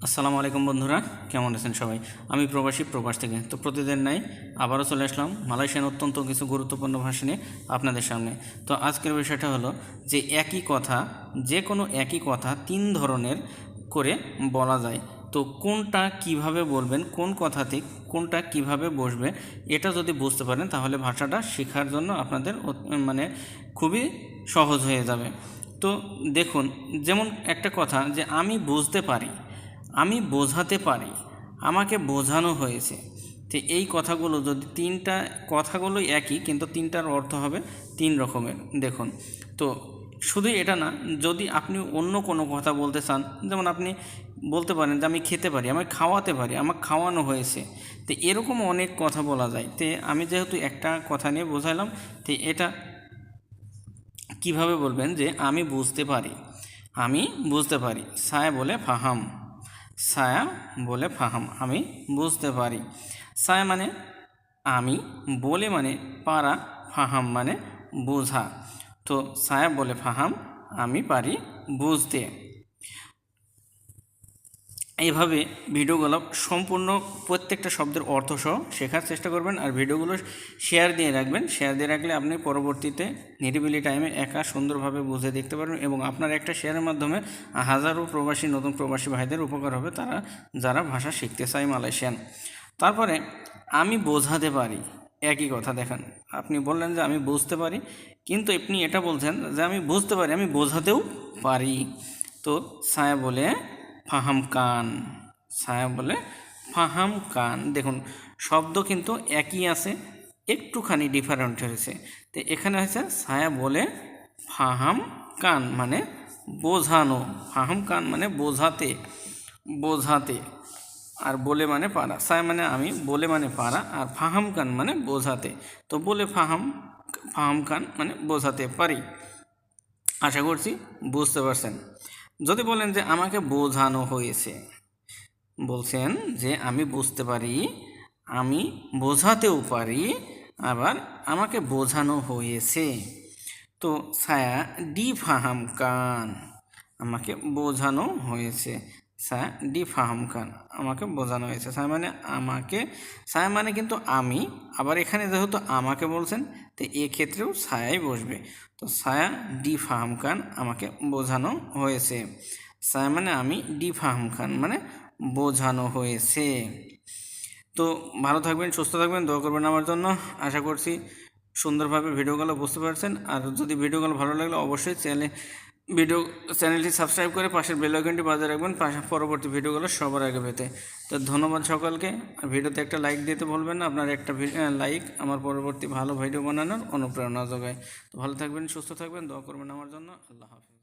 আসসালামু আলাইকুম বন্ধুরা, কেমন আছেন সবাই? আমি প্রবাস থেকে তো প্রতিদিন নাই আবারও চলে আসলাম মালয়েশিয়ান অত্যন্ত কিছু গুরুত্বপূর্ণ ভাষা নিয়ে আপনাদের সামনে। তো আজকের বিষয়টা হলো যে একই কথা, যে কোনো একই কথা তিন ধরনের করে বলা যায়। তো কোনটা কিভাবে বলবেন, কোন কথাতে কোনটা কিভাবে বসবে, এটা যদি বুঝতে পারেন তাহলে ভাষাটা শেখার জন্য আপনাদের মানে খুবই সহজ হয়ে যাবে। তো দেখুন, যেমন একটা কথা যে আমি বুঝতে পারি, আমি বোঝাতে পারি, আমাকে বোঝানো হয়েছে। তো এই কথাগুলো যদি তিনটা কথাগুলোই একই কিন্তু তিনটার অর্থ হবে তিন রকমের। দেখুন, তো শুধু এটা না, যদি আপনি অন্য কোনো কথা বলতে চান, যেমন আপনি বলতে পারেন যে আমি খেতে পারি, আমি খাওয়াতে পারি, আমাকে খাওয়ানো হয়েছে। তো এরকম অনেক কথা বলা যায়। তো আমি যেহেতু একটা কথা নিয়ে বোঝালাম, তো এটা কিভাবে বলবেন যে আমি বুঝতে পারি, আমি বুঝতে পারি। সায়া বলে ফাহাম, সায়া বলে ফাহাম, আমি বুঝতে পারি। সায়া মানে আমি, বলে মানে পারা, ফাহাম মানে বোঝা। তো সায়া বলে ফাহাম, আমি পারি বুঝতে। এইভাবে ভিডিওগুলো সম্পূর্ণ প্রত্যেকটা শব্দের অর্থ সহ শেখার চেষ্টা করবেন, আর ভিডিওগুলো শেয়ার দিয়ে রাখবেন। শেয়ার দিয়ে রাখলে আপনি পরবর্তীতে নিরিবিলি টাইমে একা সুন্দরভাবে বুঝে দেখতে পারবেন, এবং আপনার একটা শেয়ারের মাধ্যমে হাজারো নতুন প্রবাসী ভাইদের উপকার হবে, তারা যারা ভাষা শিখতে চায় মালয়েশিয়ান। তারপরে আমি বোঝাতে পারি, একই কথা। দেখেন, আপনি বললেন যে আমি বুঝতে পারি, কিন্তু আপনি এটা বলছেন যে আমি বুঝতে পারি, আমি বোঝাতেও পারি। তো ছায়া বলে ফাহাম কান, ছায়া বলে ফাহাম কান। দেখুন, শব্দ কিন্তু একই আছে, একটুখানি ডিফারেন্ট হয়েছে। তো এখানে হয়েছে ছায়া বলে ফাহাম কান মানে বোঝানো, ফাহাম কান মানে বোঝাতে, বোঝাতে। আর বলে মানে পারা, ছায়া মানে আমি, বলে মানে পারা, আর ফাহাম কান মানে বোঝাতে। তো বলে ফাহাম, ফাহাম কান মানে বোঝাতে পারি। আশা করছি বুঝতে পারছেন। যদি বলেন যে আমাকে বোঝানো হয়েছে, বলছেন যে আমি বুঝতে পারি, আমি বোঝাতেও পারি, আবার আমাকে বোঝানো হয়েছে। তো ছায়া ডি ফাহাম কান, আমাকে বোঝানো হয়েছে। ছায়া ডি ফাহাম কান, আমাকে বোঝানো হয়েছে। ছায়া মানে আমাকে, ছায়া মানে কিন্তু আমি, আবার এখানে যেহেতু আমাকে বলছেন, তো এক্ষেত্রেও ছায়াই বসবে। তো ছায়া ডি ফাহাম কান, আমাকে বোঝানো হয়েছে। ছায়া মানে আমি, ডি ফাহাম খান মানে বোঝানো হয়েছে। তো ভালো থাকবেন, সুস্থ থাকবেন, দোয়া করবেন আমার জন্য। আশা করছি সুন্দরভাবে ভিডিওগুলো বুঝতে পারছেন। আর যদি ভিডিওগুলো ভালো লাগলে অবশ্যই চ্যানেলটি সাবস্ক্রাইব করে পাশের বেল আইকনটি বাজিয়ে রাখবেন, পরবর্তী ভিডিওগুলো সবার আগে পেতে। তো ধন্যবাদ সকলকে। ভিডিওতে একটা লাইক দিতে ভুলবেন না, আপনার একটা লাইক আমার পরবর্তী ভালো ভিডিও বানানোর অনুপ্রেরণা যোগায়। তো ভালো থাকবেন, সুস্থ থাকবেন, দোয়া করবেন আমার জন্য। আল্লাহ হাফিজ।